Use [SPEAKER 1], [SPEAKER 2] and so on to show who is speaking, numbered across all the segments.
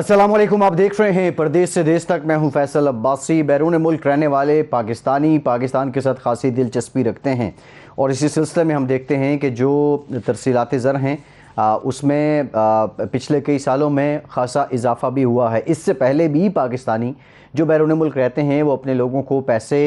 [SPEAKER 1] अस्सलामुअलैकुम, आप देख रहे हैं परदेश से देश तक। मैं हूं फैसल अब्बासी। बैरून मुल्क रहने वाले पाकिस्तानी पाकिस्तान के साथ खासी दिलचस्पी रखते हैं और इसी सिलसिले में हम देखते हैं कि जो तरसीलात ज़र हैं उसमें पिछले कई सालों में खासा इजाफा भी हुआ है। इससे पहले भी पाकिस्तानी जो बैरून मुल्क रहते हैं वो अपने लोगों को पैसे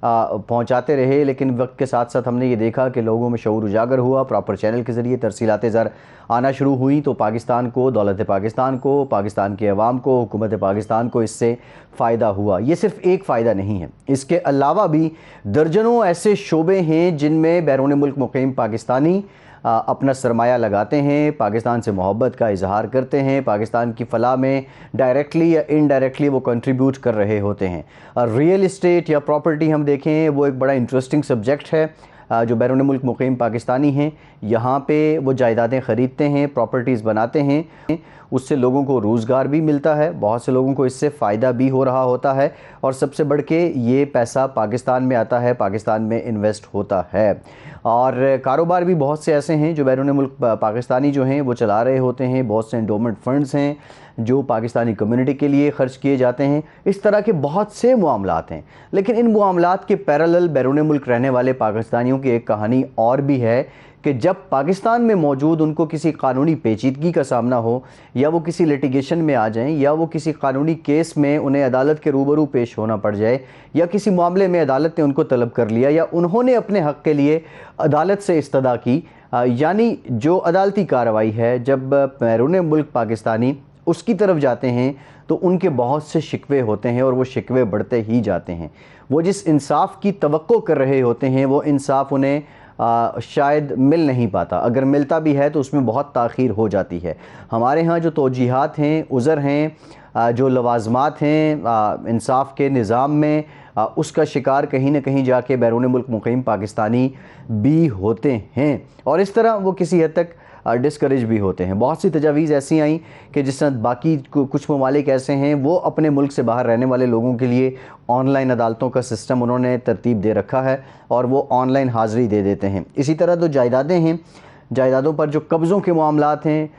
[SPEAKER 1] पहुंचाते रहे, लेकिन वक्त के साथ साथ हमने ये देखा कि लोगों में शऊर उजागर हुआ, प्रॉपर चैनल के ज़रिए तरसीलात ज़र आना शुरू हुई तो पाकिस्तान को, दौलत पाकिस्तान को, पाकिस्तान के अवाम को, हुकूमत पाकिस्तान को इससे फ़ायदा हुआ। ये सिर्फ़ एक फ़ायदा नहीं है, इसके अलावा भी दर्जनों ऐसे शोबे हैं जिनमें बैरून मुल्क मुक़ीम पाकिस्तानी अपना सरमाया लगाते हैं, पाकिस्तान से मोहब्बत का इजहार करते हैं, पाकिस्तान की फ़लाह में डायरेक्टली या इनडायरेक्टली वो कंट्रीब्यूट कर रहे होते हैं। रियल इस्टेट या प्रॉपर्टी हम देखें वो एक बड़ा इंटरेस्टिंग सब्जेक्ट है। जो बैरून मुल्क मुक़ीम पाकिस्तानी हैं यहाँ पे वो जायदादें ख़रीदते हैं, प्रॉपर्टीज़ बनाते हैं, उससे लोगों को रोज़गार भी मिलता है, बहुत से लोगों को इससे फ़ायदा भी हो रहा होता है और सबसे बढ़ के ये पैसा पाकिस्तान में आता है, पाकिस्तान में इन्वेस्ट होता है। और कारोबार भी बहुत से ऐसे हैं जो बैरून मुल्क पाकिस्तानी जो हैं वो चला रहे होते हैं। बहुत से एंडोमेंट फ़ंड्स हैं जो पाकिस्तानी कम्युनिटी के लिए ख़र्च किए जाते हैं। इस तरह के बहुत से मामलात हैं, लेकिन इन मामलात के पैरेलल बैरून मुल्क रहने वाले पाकिस्तानियों की एक कहानी और भी है कि जब पाकिस्तान में मौजूद उनको किसी कानूनी पेचीदगी का सामना हो, या वो किसी लिटिगेशन में आ जाएं, या वो किसी कानूनी केस में उन्हें अदालत के रूबरू पेश होना पड़ जाए, या किसी मामले में अदालत ने उनको तलब कर लिया, या उन्होंने अपने हक़ के लिए अदालत से इस्तदा की, यानी जो अदालती कार्रवाई है, जब बैरून मुल्क पाकिस्तानी उसकी तरफ जाते हैं तो उनके बहुत से शिकवे होते हैं और वो शिकवे बढ़ते ही जाते हैं। वो जिस इंसाफ की तवक्को कर रहे होते हैं वो इंसाफ उन्हें शायद मिल नहीं पाता, अगर मिलता भी है तो उसमें बहुत ताख़ीर हो जाती है। हमारे यहाँ जो तौजीहात हैं, उज़र हैं, जो लवाज़मात हैं इंसाफ के निज़ाम में, उसका शिकार कहीं ना कहीं जाके बैरून मुल्क मुक़ीम पाकिस्तानी भी होते हैं और इस तरह वो किसी हद तक डिस्करेज भी होते हैं। बहुत सी तजावीज़ ऐसी आई कि जिस तरह बाकी कुछ ममालिक ऐसे हैं वो अपने मुल्क से बाहर रहने वाले लोगों के लिए ऑनलाइन अदालतों का सिस्टम उन्होंने तरतीब दे रखा है और वो ऑनलाइन हाज़िरी दे देते हैं। इसी तरह जो जायदादें हैं, जायदादों पर जो कब्ज़ों के मामलात हैं,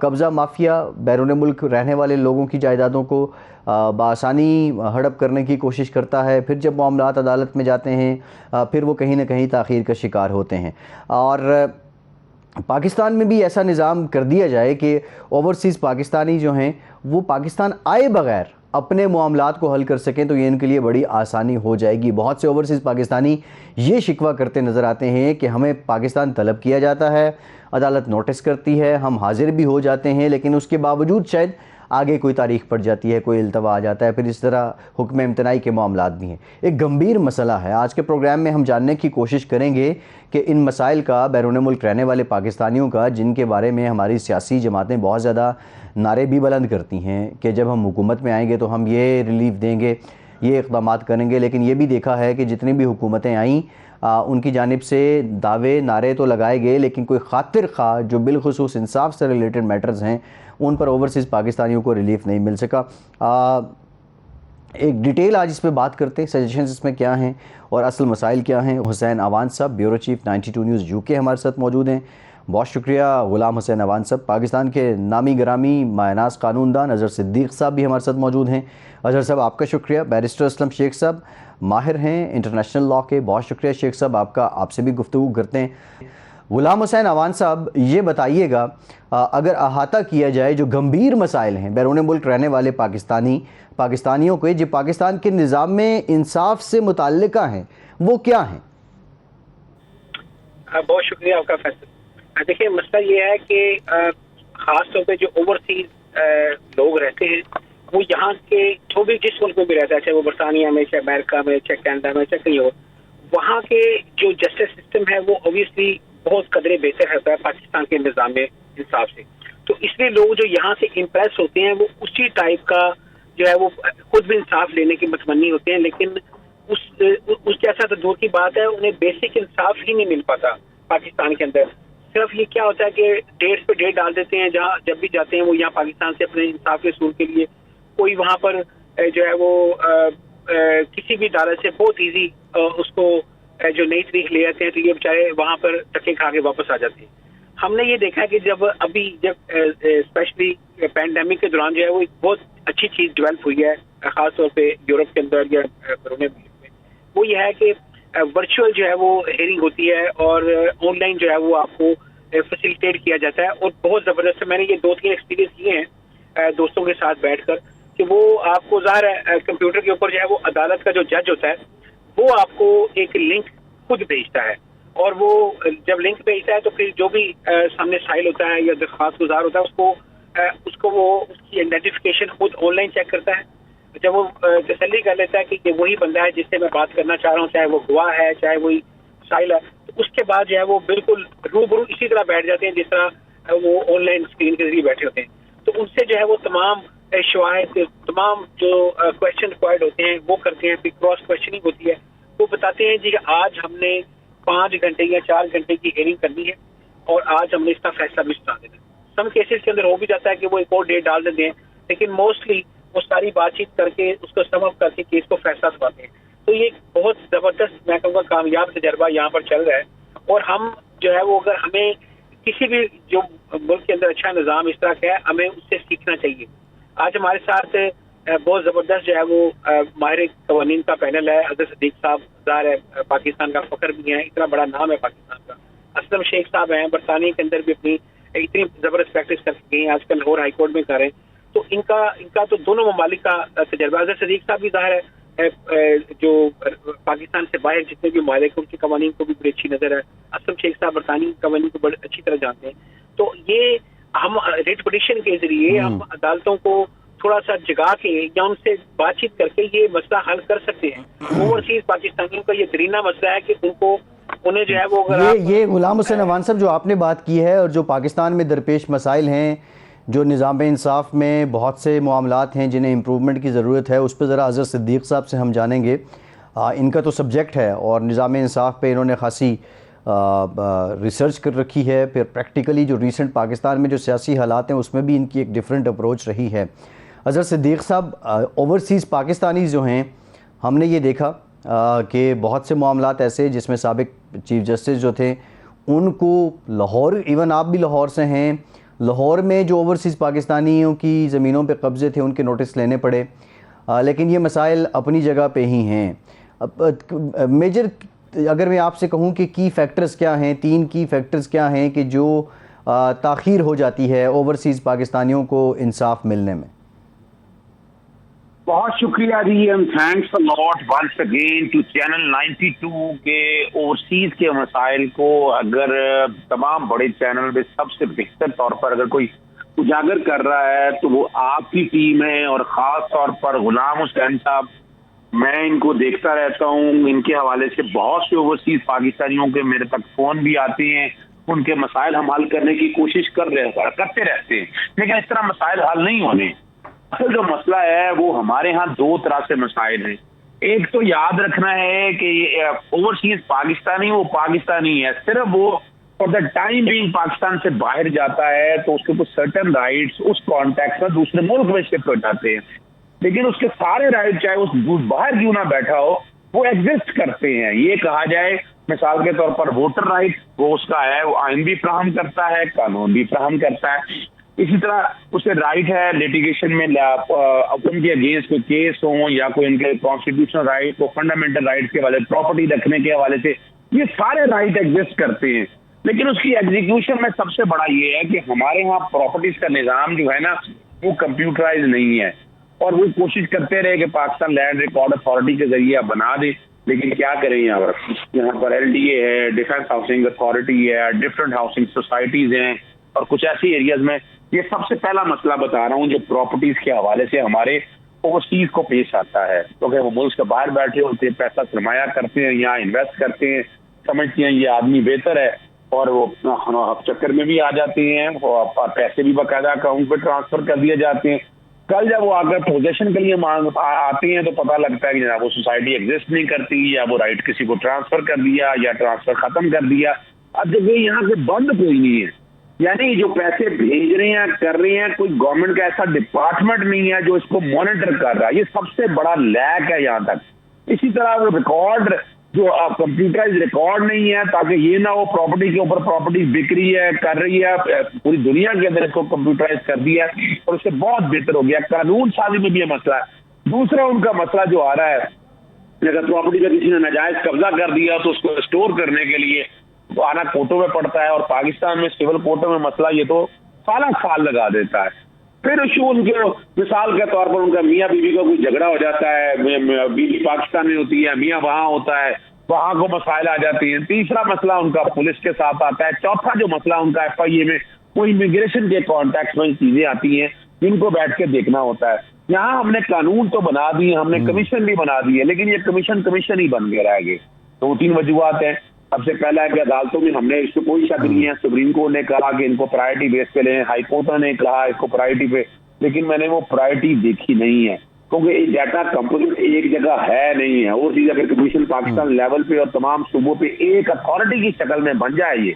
[SPEAKER 1] कब्ज़ा माफिया बैरून मुल्क रहने वाले लोगों की जायदादों को बआसानी हड़प करने की कोशिश करता है। फिर जब मामलात अदालत में जाते हैं फिर वो कहीं ना कहीं ताख़ीर का शिकार होते हैं। और पाकिस्तान में भी ऐसा निज़ाम कर दिया जाए कि ओवरसीज़ पाकिस्तानी जो हैं वो पाकिस्तान आए बग़ैर अपने मामलात को हल कर सकें तो ये इनके लिए बड़ी आसानी हो जाएगी। बहुत से ओवरसीज़ पाकिस्तानी ये शिकवा करते नज़र आते हैं कि हमें पाकिस्तान तलब किया जाता है, अदालत नोटिस करती है, हम हाजिर भी हो जाते हैं, लेकिन उसके बावजूद शायद आगे कोई तारीख पड़ जाती है, कोई इल्तवा आ जाता है, फिर इस तरह हुक्म इम्तनाई के मामलात भी हैं। एक गंभीर मसला है। आज के प्रोग्राम में हम जानने की कोशिश करेंगे कि इन मसाइल का बैरून मुल्क रहने वाले पाकिस्तानियों का, जिनके बारे में हमारी सियासी जमातें बहुत ज़्यादा नारे भी बुलंद करती हैं कि जब हम हुकूमत में आएंगे तो हम ये रिलीफ देंगे, ये इक़दाम करेंगे, लेकिन ये भी देखा है कि जितनी भी हुकूमतें आईं उनकी जानिब से दावे नारे तो लगाए गए, लेकिन कोई खातिर खा जो बिलखुसूस इंसाफ से रिलेटेड मैटर्स हैं उन पर ओवरसीज़ पाकिस्तानियों को रिलीफ नहीं मिल सका। एक डिटेल आज इस पर बात करते हैं, सजेशंस इसमें क्या हैं और असल मसाइल क्या हैं। हुसैन अवान साहब, ब्यूरो चीफ 92 न्यूज़ यूके हमारे साथ मौजूद हैं। बहुत शुक्रिया गुलाम हुसैन अवान साहब। पाकिस्तान के नामी ग्रामी मायनास कानूनदान अज़हर सिद्दीक़ साहब भी हमारे साथ मौजूद हैं। अज़हर साहब आपका शुक्रिया। बैरिस्टर असलम शेख साहब माहिर हैं इंटरनेशनल लॉ के, बहुत शुक्रिया शेख साहब आपका, आपसे भी गुफ्तगू करते हैं। गुलाम हुसैन अवान साहब ये बताइएगा, अगर अहाता किया जाए जो गंभीर मसाइल हैं बैरून मुल्क रहने वाले पाकिस्तानियों के, जो पाकिस्तान के निज़ाम में इंसाफ से मुताल्लिका हैं, वो क्या हैं?
[SPEAKER 2] बहुत शुक्रिया आपका फैसला। देखिए मसला ये है कि ख़ास तौर पे जो ओवरसीज लोग रहते हैं वो यहाँ के जो भी जिस मुल्क में भी रहता है, चाहे वो बरतानिया में, चाहे अमेरिका में, चाहे कनाडा में, चाहे कहीं और, वहाँ के जो जस्टिस सिस्टम है वो ऑब्वियसली बहुत कदरे बेहतर रहता है पाकिस्तान के निज़ाम में इंसाफ से। तो इसलिए लोग जो यहाँ से इम्प्रेस होते हैं वो उसी टाइप का जो है वो खुद भी इंसाफ लेने की मतमनी होते हैं, लेकिन उस जैसा तो दूर की बात है, उन्हें बेसिक इंसाफ ही नहीं मिल पाता पाकिस्तान के अंदर। सिर्फ ये क्या होता है कि डेट्स पे डेट डाल देते हैं, जहाँ जब भी जाते हैं वो यहाँ पाकिस्तान से अपने इंसाफ के असूल के लिए कोई वहाँ पर जो है वो किसी भी अदालत से बहुत ईजी उसको जो नई तारीख ले आते हैं, तो ये बेचारे वहाँ पर धक्के खा के वापस आ जाते हैं। हमने ये देखा है कि जब स्पेशली पैंडेमिक के दौरान जो है वो एक बहुत अच्छी चीज डेवलप हुई है, खासतौर पे यूरोप के अंदर या कोरोना में, वो ये है कि वर्चुअल जो है वो हेयरिंग होती है और ऑनलाइन जो है वो आपको फैसिलिटेट किया जाता है। और बहुत जबरदस्त है, मैंने ये 2-3 एक्सपीरियंस किए हैं दोस्तों के साथ बैठकर, कि वो आपको ज़ाहिर है कंप्यूटर के ऊपर जो है वो अदालत का जो जज होता है वो आपको एक लिंक खुद भेजता है, और वो जब लिंक भेजता है तो फिर जो भी सामने साइल होता है या दरख्वास्त गुजार होता है उसको वो उसकी आइडेंटिफिकेशन खुद ऑनलाइन चेक करता है। जब वो तसल्ली कर लेता है कि ये वही बंदा है जिससे मैं बात करना चाह रहा हूँ, चाहे वो गवाह है चाहे वही साइल है, तो उसके बाद जो है वो बिल्कुल रूबरू इसी तरह बैठ जाते हैं जिस तरह वो ऑनलाइन स्क्रीन के जरिए बैठे होते हैं। तो उनसे जो है वो तमाम शवाहिद, तमाम जो क्वेश्चन रिक्वायर्ड होते हैं वो करते हैं, फिर क्रॉस क्वेश्चनिंग होती है, वो बताते हैं जी आज हमने 5 घंटे या 4 घंटे की हेयरिंग करनी है और आज हमने इसका फैसला भी सुना देना है। सम केसेस के अंदर हो भी जाता है कि वो एक और डेट डाल देते हैं, लेकिन मोस्टली वो सारी बातचीत करके उसको सम अप करके केस को फैसला सुनाते हैं। तो ये बहुत जबरदस्त मैं कहूँगा कामयाब तजर्बा यहाँ पर चल रहा है। और हम जो है वो अगर हमें किसी भी जो मुल्क के अंदर अच्छा निज़ाम इस तरह का है, हमें उससे सीखना चाहिए। आज हमारे साथ बहुत जबरदस्त जो है वो माहिर कवानीन का पैनल है। अजहर सिद्दीक साहब ज़ाहिर है पाकिस्तान का फख्र भी हैं, इतना बड़ा नाम है पाकिस्तान का। असलम शेख साहब हैं, बरतानिया के अंदर भी अपनी इतनी जबरदस्त प्रैक्टिस करके गए हैं, आजकल लाहौर हाई कोर्ट में कर रहे हैं। तो इनका तो दोनों ममालिक का तजर्बा। अजहर सिद्दीक साहब भी ज़ाहिर है जो पाकिस्तान से बाहर जितने भी ममालिक हैं उनकी कवानीन को भी बड़ी अच्छी नजर है। असलम शेख साहब बरतानी कवानीन को बड़ी अच्छी तरह जानते हैं। तो ये हम रिट पिटीशन के जरिए हम अदालतों को थोड़ा सा जगा के या उनसे बातचीत करके ये मसला हल कर सकते हैं। ओवरसीज पाकिस्तानियों का ये दरीना मसला है कि उन्हें जो है वो
[SPEAKER 1] ये गुलाम हुसैन अवान साहब जो आपने बात की है और जो पाकिस्तान में दरपेश मसाइल हैं, जो निज़ाम इंसाफ में बहुत से मामलात हैं जिन्हें इम्प्रूवमेंट की ज़रूरत है, उस पर ज़रा अज़हर सिद्दीक साहब से हम जानेंगे। इनका तो सब्जेक्ट है और निज़ाम इंसाफ पे इन्होंने खासी रिसर्च कर रखी है। फिर प्रैक्टिकली जो रिसेंट पाकिस्तान में जो सियासी हालात हैं उसमें भी इनकी एक डिफरेंट अप्रोच रही है। अज़हर सिद्दीक साहब, ओवरसीज़ पाकिस्तानी जो हैं, हमने ये देखा कि बहुत से मामलात ऐसे जिसमें साबिक चीफ जस्टिस जो थे उनको लाहौर, इवन आप भी लाहौर से हैं, लाहौर में जो ओवरसीज़ पाकिस्तानियों की ज़मीनों पे कब्ज़े थे उनके नोटिस लेने पड़े। लेकिन ये मसाइल अपनी जगह पे ही हैं। मेजर अगर मैं आपसे कहूँ कि की फैक्टर्स क्या हैं, 3 की फैक्टर्स क्या हैं कि जो ताख़ीर हो जाती है ओवरसीज़ पाकिस्तानियों को इंसाफ मिलने में?
[SPEAKER 3] बहुत शुक्रिया जी, and thanks a lot once again to channel 92 के ओवरसीज के मसाइल को अगर तमाम बड़े चैनल में सबसे बेहतर तौर पर अगर कोई उजागर कर रहा है तो वो आपकी टीम है, और ख़ास तौर पर गुलाम हुसैन साहब। मैं इनको देखता रहता हूँ, इनके हवाले से बहुत से ओवरसीज पाकिस्तानियों के मेरे तक फ़ोन भी आते हैं, उनके मसाइल हम हल करने की कोशिश करते रहते हैं, लेकिन इस तरह मसाइल हल नहीं होने। असल जो मसला है वो हमारे यहाँ 2 तरह से मसाइल हैं। एक तो याद रखना है कि ओवरसीज पाकिस्तानी वो पाकिस्तानी है, सिर्फ वो for the time being Pakistan से बाहर जाता है तो उसके कुछ सर्टेन राइट्स उस कॉन्टेक्स्ट में दूसरे मुल्क में शिफ्ट हो जाते हैं, लेकिन उसके सारे राइट चाहे उस बाहर क्यों ना बैठा हो वो एग्जिस्ट करते हैं। ये कहा जाए मिसाल के तौर पर वोटर राइट वो उसका है, वो आइन भी फ्राहम करता है, कानून भी फ्राहम करता है। इसी तरह उसे राइट है लिटिगेशन में उनके अगेंस्ट कोई केस हो या कोई उनके कॉन्स्टिट्यूशनल राइट को फंडामेंटल राइट के हवाले, प्रॉपर्टी रखने के हवाले से, ये सारे राइट एग्जिस्ट करते हैं। लेकिन उसकी एग्जीक्यूशन में सबसे बड़ा ये है कि हमारे यहाँ प्रॉपर्टीज का निज़ाम जो है ना वो कंप्यूटराइज नहीं है, और वो कोशिश करते रहे कि पाकिस्तान लैंड रिकॉर्ड अथॉरिटी के जरिए बना दे, लेकिन क्या करें यहाँ पर LDA है, डिफेंस हाउसिंग अथॉरिटी है, डिफरेंट हाउसिंग सोसाइटीज हैं, और कुछ ऐसी एरियाज में ये सबसे पहला मसला बता रहा हूँ जो प्रॉपर्टीज के हवाले से हमारे ओवरसीज को पेश आता है, क्योंकि वो मुल्क से बाहर बैठे होते हैं, पैसा सरमाया करते हैं, यहाँ इन्वेस्ट करते हैं, समझते हैं ये आदमी बेहतर है, और वो चक्कर में भी आ जाते हैं और पैसे भी बाकायदा अकाउंट पे ट्रांसफर कर दिए जाते हैं। कल जब वो आकर पोजेशन के लिए आते हैं तो पता लगता है कि जनाब वो सोसाइटी एग्जिस्ट नहीं करती, या वो राइट किसी को ट्रांसफर कर दिया या ट्रांसफर खत्म कर दिया। अब जब यहाँ से बंद कोई नहीं है, यानी जो पैसे भेज रहे हैं कर रहे हैं, कोई गवर्नमेंट का ऐसा डिपार्टमेंट नहीं है जो इसको मॉनिटर कर रहा है, ये सबसे बड़ा लैक है यहाँ तक। इसी तरह वो रिकॉर्ड जो कंप्यूटराइज रिकॉर्ड नहीं है, ताकि ये ना हो प्रॉपर्टी के ऊपर प्रॉपर्टी बिक रही है, कर रही है, पूरी दुनिया के अंदर इसको कंप्यूटराइज कर दिया है और उससे बहुत बेहतर हो गया। कानून साजी में भी ये मसला है। दूसरा उनका मसला जो आ रहा है, अगर प्रॉपर्टी का किसी ने नाजायज कब्जा कर दिया तो उसको स्टोर करने के लिए तो आना कोर्टों में पड़ता है, और पाकिस्तान में सिविल कोर्टों में मसला ये तो साल लगा देता है। फिर इशू उनके मिसाल के तौर पर उनका मियाँ बीवी का कोई झगड़ा हो जाता है, बीवी पाकिस्तान में होती है, मियाँ वहां होता है, वहां को मसाइल आ जाती हैं। तीसरा मसला उनका पुलिस के साथ आता है। चौथा जो मसला उनका FIA में वो इमिग्रेशन के कॉन्टेक्स्ट में चीजें आती हैं जिनको बैठ के देखना होता है। यहाँ हमने कानून तो बना दिए, हमने कमीशन भी बना दी है, लेकिन ये कमीशन ही बन के रह गए। 2-3 वजूहत है। सबसे पहला है कि अदालतों में हमने इसको कोई शक नहीं है, सुप्रीम कोर्ट ने कहा कि इनको प्रायोरिटी बेस पे लें, हाई कोर्ट ने कहा इसको प्रायोरिटी पे, लेकिन मैंने वो प्रायोरिटी देखी नहीं है, क्योंकि ये डाटा कंपोजिट एक जगह है नहीं है। वो चीज अगर कमीशन पाकिस्तान लेवल पे और तमाम सूबों पे एक अथॉरिटी की शक्ल में बन जाए ये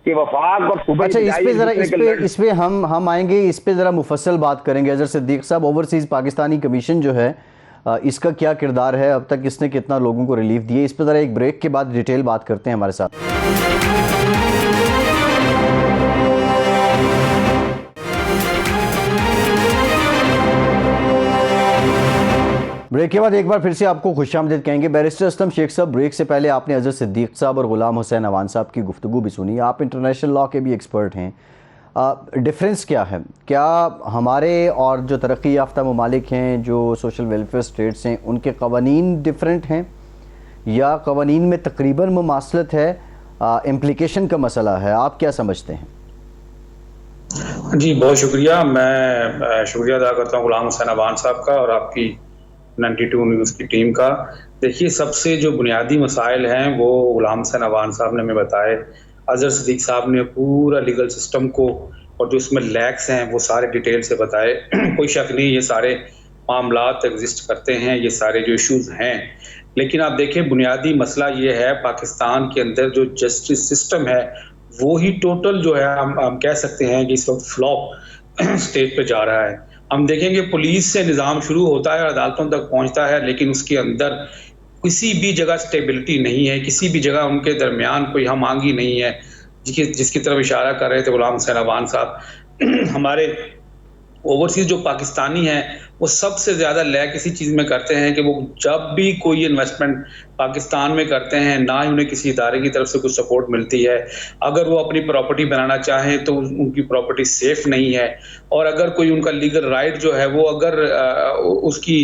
[SPEAKER 3] कि वफाक और सूबे।
[SPEAKER 1] अच्छा, इस पे हम आएंगे, इस पे जरा मुफस्सल बात करेंगे। अजहर सिद्दीक साहब, ओवरसीज पाकिस्तानी कमीशन जो है इसका क्या किरदार है, अब तक इसने कितना लोगों को रिलीफ दिए, इस पे जरा एक ब्रेक के बाद डिटेल बात करते हैं हमारे साथ। ब्रेक के बाद एक बार फिर से आपको खुशामदीद कहेंगे। बैरिस्टर असलम शेख साहब, ब्रेक से पहले आपने अजहर सिद्दीक साहब और गुलाम हुसैन अवान साहब की गुफ्तगू भी सुनी। आप इंटरनेशनल लॉ के भी एक्सपर्ट हैं। डिफरेंस क्या है? क्या हमारे और जो तरक्की याफ्ता ममालिक हैं, जो सोशल वेलफेयर स्टेट्स हैं, उनके कवानीन डिफरेंट हैं या कवानीन में तकरीबन मुमासलत है? इम्प्लिकेशन का मसला है, आप क्या समझते हैं?
[SPEAKER 4] जी बहुत शुक्रिया। मैं शुक्रिया अदा करता हूँ गुलाम हुसैन अवान साहब का और आपकी 92 न्यूज़ की टीम का। देखिए, सबसे जो बुनियादी मसाइल हैं वो गुलाम हुसैन अवान साहब ने हमें बताए। अजहर सिद्दीक साहब ने पूरा लीगल सिस्टम को और जो उसमें लैक्स हैं वो सारे डिटेल से बताए। कोई शक नहीं, ये सारे मामलात एग्जिस्ट करते हैं, ये सारे जो इश्यूज हैं। लेकिन आप देखें, बुनियादी मसला ये है पाकिस्तान के अंदर जो जस्टिस सिस्टम है वो ही टोटल जो है हम कह सकते हैं कि इस वक्त फ्लॉप स्टेट पे जा रहा है। हम देखेंगे पुलिस से निज़ाम शुरू होता है और अदालतों तक पहुंचता है, लेकिन उसके अंदर किसी भी जगह स्टेबिलिटी नहीं है, किसी भी जगह उनके दरमियान कोई हम आंगी नहीं है, जिसकी तरफ इशारा कर रहे थे गुलाम हुसैन अवान साहब। हमारे ओवरसीज जो पाकिस्तानी हैं वो सबसे ज़्यादा लैक इसी चीज़ में करते हैं कि वो जब भी कोई इन्वेस्टमेंट पाकिस्तान में करते हैं, ना ही उन्हें किसी इदारे की तरफ से कुछ सपोर्ट मिलती है। अगर वो अपनी प्रॉपर्टी बनाना चाहें तो उनकी प्रॉपर्टी सेफ नहीं है, और अगर कोई उनका लीगल राइट जो है वो अगर उसकी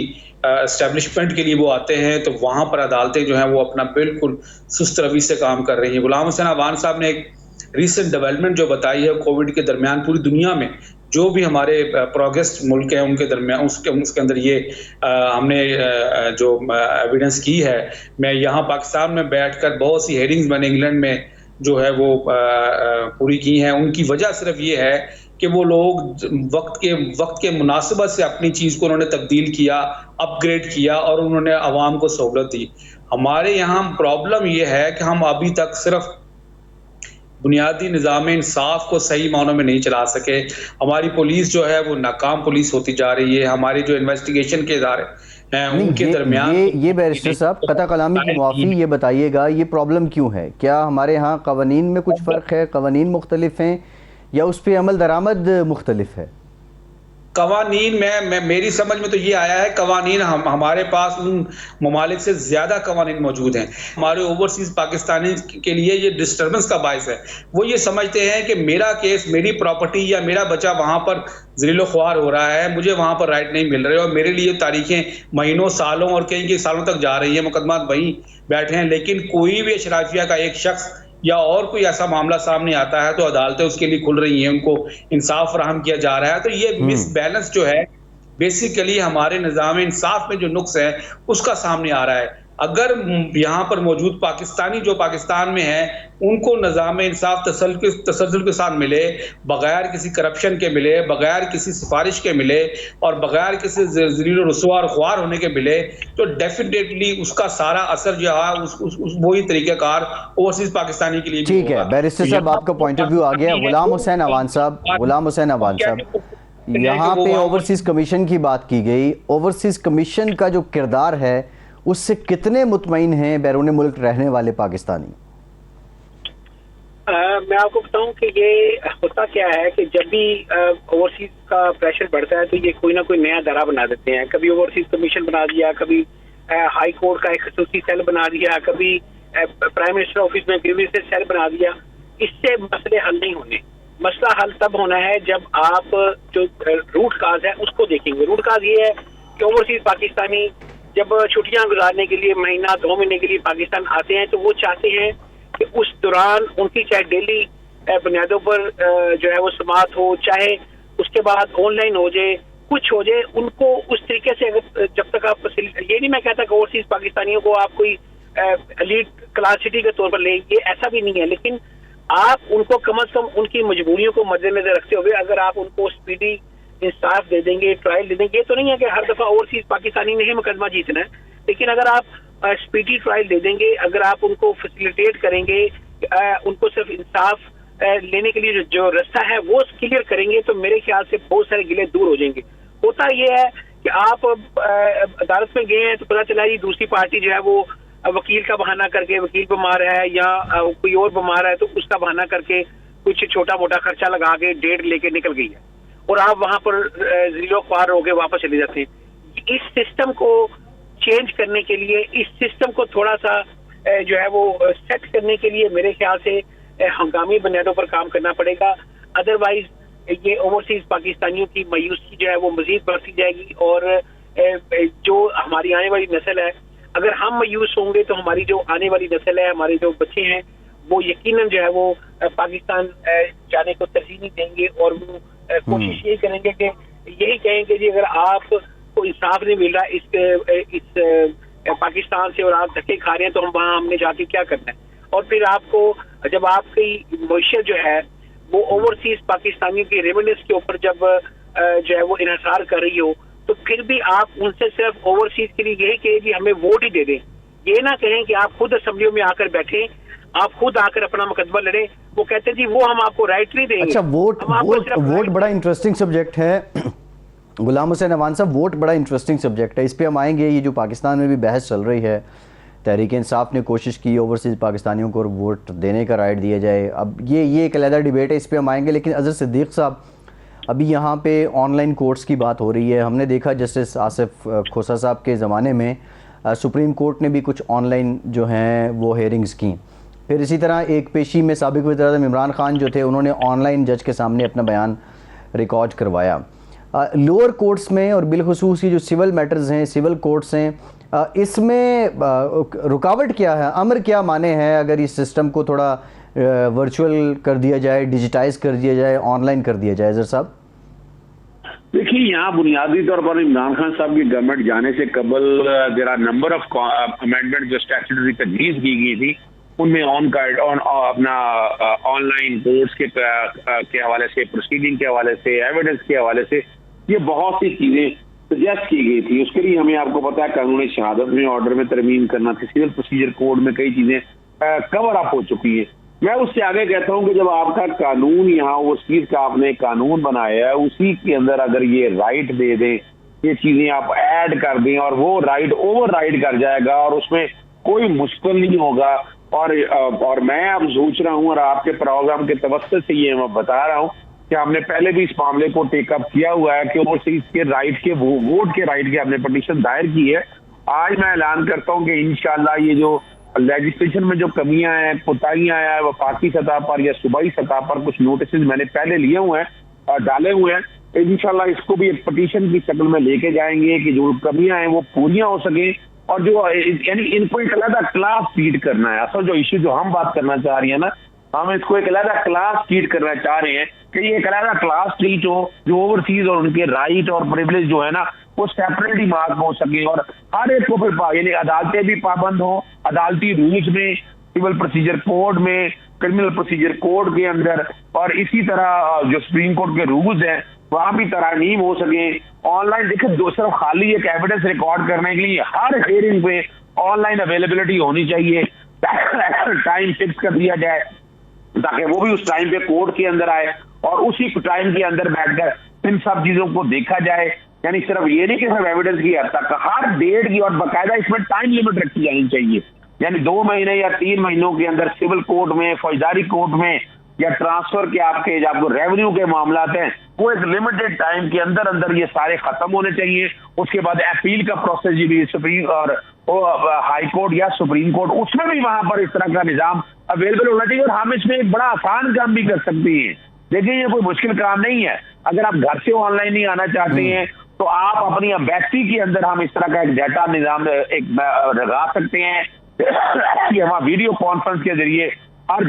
[SPEAKER 4] एस्टेब्लिशमेंट के लिए वो आते हैं तो वहाँ पर अदालतें जो हैं वो अपना बिल्कुल सुस्त रवि से काम कर रही हैं। गुलाम हुसैन अवान साहब ने एक रीसेंट डेवलपमेंट जो बताई है, कोविड के दरमियान पूरी दुनिया में जो भी हमारे प्रोग्रेस मुल्क हैं उनके दरमियान उसके अंदर ये हमने जो एविडेंस की है। मैं यहाँ पाकिस्तान में बैठकर बहुत सी हेयरिंग्स मैंने इंग्लैंड में जो है वो पूरी की हैं। उनकी वजह सिर्फ ये है कि वो लोग वक्त के मुनासिबत से अपनी चीज़ को उन्होंने तब्दील किया, अपग्रेड किया और उन्होंने आवाम को सहूलत दी। हमारे यहाँ प्रॉब्लम ये है कि हम अभी तक सिर्फ बुनियादी निज़ाम इंसाफ को सही मानों में नहीं चला सके। हमारी पुलिस जो है वो नाकाम पुलिस होती जा रही है। हमारे जो इन्वेस्टिगेशन के इदारे हैं उनके दरमियान
[SPEAKER 1] ये बैरिस्टर साहब, कता कलामी की माफ़ी, ये बताइएगा ये प्रॉब्लम क्यों है? क्या हमारे यहाँ कवानीन में कुछ फ़र्क है, कवानीन मुख्तलिफ हैं या उस पर अमल दरामद मुख्तलिफ है?
[SPEAKER 4] कवानीन में मेरी समझ में तो ये आया है, कवानीन हमारे पास उन ममालिक से ज़्यादा कवानीन मौजूद हैं। हमारे ओवरसीज पाकिस्तानी के लिए ये डिस्टर्बेंस का बायस है। वो ये समझते हैं कि मेरा केस, मेरी प्रॉपर्टी या मेरा बच्चा वहाँ पर ज़लीलो ख्वार हो रहा है, मुझे वहाँ पर राइट नहीं मिल रहे और मेरे लिए तारीखें महीनों, सालों और कई सालों तक जा रही है, मुकदमा वहीं बैठे हैं। लेकिन कोई भी अशराफिया का एक शख्स या और कोई ऐसा मामला सामने आता है तो अदालतें उसके लिए खुल रही हैं, उनको इंसाफ फराहम किया जा रहा है। तो ये मिसबैलेंस जो है बेसिकली हमारे निज़ाम इंसाफ में जो नुक्स है उसका सामने आ रहा है। अगर यहाँ पर मौजूद पाकिस्तानी जो पाकिस्तान में है उनको निज़ाम इंसाफ तसल्जुल के साथ मिले, बगैर किसी करप्शन के मिले, बगैर किसी सिफारिश के मिले और बगैर किसी ज़लील रुसवा और ख्वार होने के मिले, तो डेफिनेटली उसका सारा असर जो है वही तरीक़ेकार ओवरसीज पाकिस्तानी के लिए।
[SPEAKER 1] ठीक है बैरिस्टर साहब, आपका पॉइंट ऑफ व्यू आ गया। गुलाम हुसैन अवान साहब, यहाँ पे ओवरसीज कमीशन की बात की गई। ओवरसीज कमीशन का जो किरदार है उससे कितने मुतमईन हैं बैरून मुल्क रहने वाले पाकिस्तानी?
[SPEAKER 2] मैं आपको बताऊं कि ये होता क्या है कि जब भी ओवरसीज का प्रेशर बढ़ता है तो ये कोई ना कोई नया दरा बना देते हैं। कभी ओवरसीज कमीशन बना दिया, कभी हाई कोर्ट का एक खसूसी सेल बना दिया, कभी प्राइम मिनिस्टर ऑफिस में ग्रीवेंसेस सेल बना दिया। इससे मसले हल नहीं होने। मसला हल तब होना है जब आप जो रूट काज है उसको देखेंगे। रूट काज ये है कि ओवरसीज पाकिस्तानी जब छुट्टियां गुजारने के लिए महीना 2 महीने के लिए पाकिस्तान आते हैं तो वो चाहते हैं कि उस दौरान उनकी चाहे डेली बुनियादों पर जो है वो समात हो, चाहे उसके बाद ऑनलाइन हो जाए, कुछ हो जाए, उनको उस तरीके से अगर जब तक आप ये नहीं मैं कहता कि ओवरसीज पाकिस्तानियों को आप कोई एलीट क्लास सिटी के तौर पर ले, ये ऐसा भी नहीं है, लेकिन आप उनको कम से कम उनकी मजबूरियों को मद्देनजर रखते हुए अगर आप उनको स्पीडी इंसाफ दे देंगे, ट्रायल दे देंगे। ये तो नहीं है कि हर दफा ओवरसीज पाकिस्तानी ने ही मुकदमा जीतना है, लेकिन अगर आप स्पीडी ट्रायल दे देंगे, अगर आप उनको फैसिलिटेट करेंगे, उनको सिर्फ इंसाफ लेने के लिए जो रास्ता है वो क्लियर करेंगे तो मेरे ख्याल से बहुत सारे गिले दूर हो जाएंगे। होता ये है कि आप अदालत में गए हैं तो पता चला ये दूसरी पार्टी जो है वो वकील का बहाना करके, वकील बीमार है या कोई और बीमार है तो उसका बहाना करके कुछ छोटा मोटा खर्चा लगा के डेट लेके निकल गई है और आप वहां पर जीरो ख्वार होके वापस चले जाते हैं। इस सिस्टम को चेंज करने के लिए, इस सिस्टम को थोड़ा सा जो है वो सेट करने के लिए मेरे ख्याल से हंगामी बुनियादों पर काम करना पड़ेगा। अदरवाइज ये ओवरसीज पाकिस्तानियों की मायूसी जो है वो मजीद बढ़ती जाएगी और जो हमारी आने वाली नस्ल है, अगर हम मायूस होंगे तो हमारी जो आने वाली नस्ल है, हमारे जो बच्चे हैं वो यकीनन जो है वो पाकिस्तान जाने को तरजीह नहीं देंगे और वो कोशिश यही करेंगे कि यही कहेंगे जी अगर आपको इंसाफ नहीं मिल रहा इस पाकिस्तान से और आप धक्के खा रहे हैं तो हम वहाँ हमने जाके क्या करना है। और फिर आपको जब आपकी मईशत जो है वो ओवरसीज पाकिस्तानियों की रेवेन्यूज के ऊपर जब जो है वो इन्हिसार कर रही हो तो फिर भी आप उनसे सिर्फ ओवरसीज के लिए यही कहें कि हमें वोट ही दे दें। ये ना कहें कि आप खुद असेंबलियों में आकर बैठे, आप खुद आकर अपना मुकदमा लड़े। वो कहते हैं जी वो हम आपको राइट नहीं देंगे।
[SPEAKER 1] अच्छा, वोट बड़ा इंटरेस्टिंग सब्जेक्ट है गुलाम हुसैन अवान साहब। वोट बड़ा इंटरेस्टिंग सब्जेक्ट है, इस पे हम आएंगे। ये जो पाकिस्तान में भी बहस चल रही है, तहरीक इंसाफ ने कोशिश की ओवरसीज पाकिस्तानियों को वोट देने का राइट दिया जाए। अब ये एक अलग डिबेट है, इस पे हम आएंगे। लेकिन अजहर सिद्दीक साहब, अभी यहाँ पे ऑनलाइन कोर्ट्स की बात हो रही है। हमने देखा जस्टिस आसिफ खोसा साहब के ज़माने में सुप्रीम कोर्ट ने भी कुछ ऑनलाइन जो हैं वो हेयरिंग्स की। फिर इसी तरह एक पेशी में साबिक वज़ीर-ए-आज़म इमरान खान जो थे उन्होंने ऑनलाइन जज के सामने अपना बयान रिकॉर्ड करवाया। लोअर कोर्ट्स में और बिलखुसूस जो सिविल मैटर्स हैं, सिविल कोर्ट्स हैं, इसमें रुकावट क्या है, अमर क्या माने हैं अगर इस सिस्टम को थोड़ा वर्चुअल कर दिया जाए, डिजिटाइज कर दिया जाए, ऑनलाइन कर दिया जाए? अजहर साहब
[SPEAKER 3] देखिए, यहाँ बुनियादी तौर पर इमरान खान साहब की गवर्नमेंट जाने से कबल there are number of amendment जो स्टैट्यूटरी तजवीज़ की गई थी, उनमें अपना ऑनलाइन कोर्ट्स के हवाले से, प्रोसीडिंग के हवाले से, एविडेंस के हवाले से ये बहुत सी चीजें सजेस्ट की गई थी। उसके लिए हमें आपको पता है कानून शहादत में ऑर्डर में तरमीम करना थी, सिविल प्रोसीजर कोड में कई चीजें कवर अप हो चुकी है। मैं उससे आगे कहता हूं कि जब आपका कानून यहाँ उस चीज का आपने कानून बनाया है, उसी के अंदर अगर ये राइट दे दें, ये चीजें आप ऐड कर दें और वो राइट ओवर राइड कर जाएगा और उसमें कोई मुश्किल नहीं होगा। और मैं अब सोच रहा हूँ और आपके प्रोग्राम के तवस्सुत से ये मैं बता रहा हूँ कि हमने पहले भी इस मामले को टेकअप किया हुआ है कि ओवरसीज के राइट के वोट के राइट की हमने पिटीशन दायर की है। आज मैं ऐलान करता हूँ कि इंशाल्लाह ये जो लेजिस्लेशन में जो कमियां हैं, कोताहियां हैं, वफाकी सतह पर या सूबाई सतह पर कुछ नोटिस मैंने पहले लिए हुए हैं और डाले हुए हैं, इंशाल्लाह इसको भी एक पिटीशन की शक्ल में लेके जाएंगे कि जो कमियां हैं वो पूरियां हो सके और जो यानी इनको एक अलग क्लास ट्रीट करना है। असल जो इश्यू जो हम बात करना चाह रही है ना, हम इसको एक अलग क्लास ट्रीट करना चाह रहे हैं कि ये एक अलग क्लास ट्रीट हो जो ओवरसीज और उनके राइट और प्रिविलेज जो है ना वो सेपरेटली मार्क हो सके और हर एक को फिर यानी अदालतें भी पाबंद हो, अदालती रूल्स में, सिविल प्रोसीजर कोड में, क्रिमिनल प्रोसीजर कोड के अंदर, और इसी तरह जो सुप्रीम कोर्ट के रूल्स हैं वहां भी तरामीम हो सके। ऑनलाइन देखिए, सिर्फ खाली एक एविडेंस रिकॉर्ड करने के लिए हर हियरिंग पे ऑनलाइन अवेलेबिलिटी होनी चाहिए, टाइम फिक्स कर दिया जाए ताकि वो भी उस टाइम पे कोर्ट के अंदर आए और उसी टाइम के अंदर बैठकर इन सब चीजों को देखा जाए। यानी सिर्फ ये नहीं कि सिर्फ एविडेंस की हद तक, हर डेट की और बाकायदा इसमें टाइम लिमिट रखी जानी चाहिए। यानी 2 महीने या 3 महीनों के अंदर सिविल कोर्ट में, फौजदारी कोर्ट में या ट्रांसफर के आपके आपको रेवेन्यू के मामला हैं, वो एक लिमिटेड टाइम के अंदर अंदर ये सारे खत्म होने चाहिए। उसके बाद अपील का प्रोसेस भी सुप्रीम और हाई कोर्ट या सुप्रीम कोर्ट, उसमें भी वहां पर इस तरह का निजाम अवेलेबल होना चाहिए। और हम इसमें एक बड़ा आसान काम भी कर सकते हैं। देखिए ये कोई मुश्किल काम नहीं है। अगर आप घर से ऑनलाइन नहीं आना चाहते हैं तो आप अपनी एम्बेसी के अंदर हम इस तरह का एक डाटा निजाम एक लगा सकते हैं कि वहाँ वीडियो कॉन्फ्रेंस के जरिए हर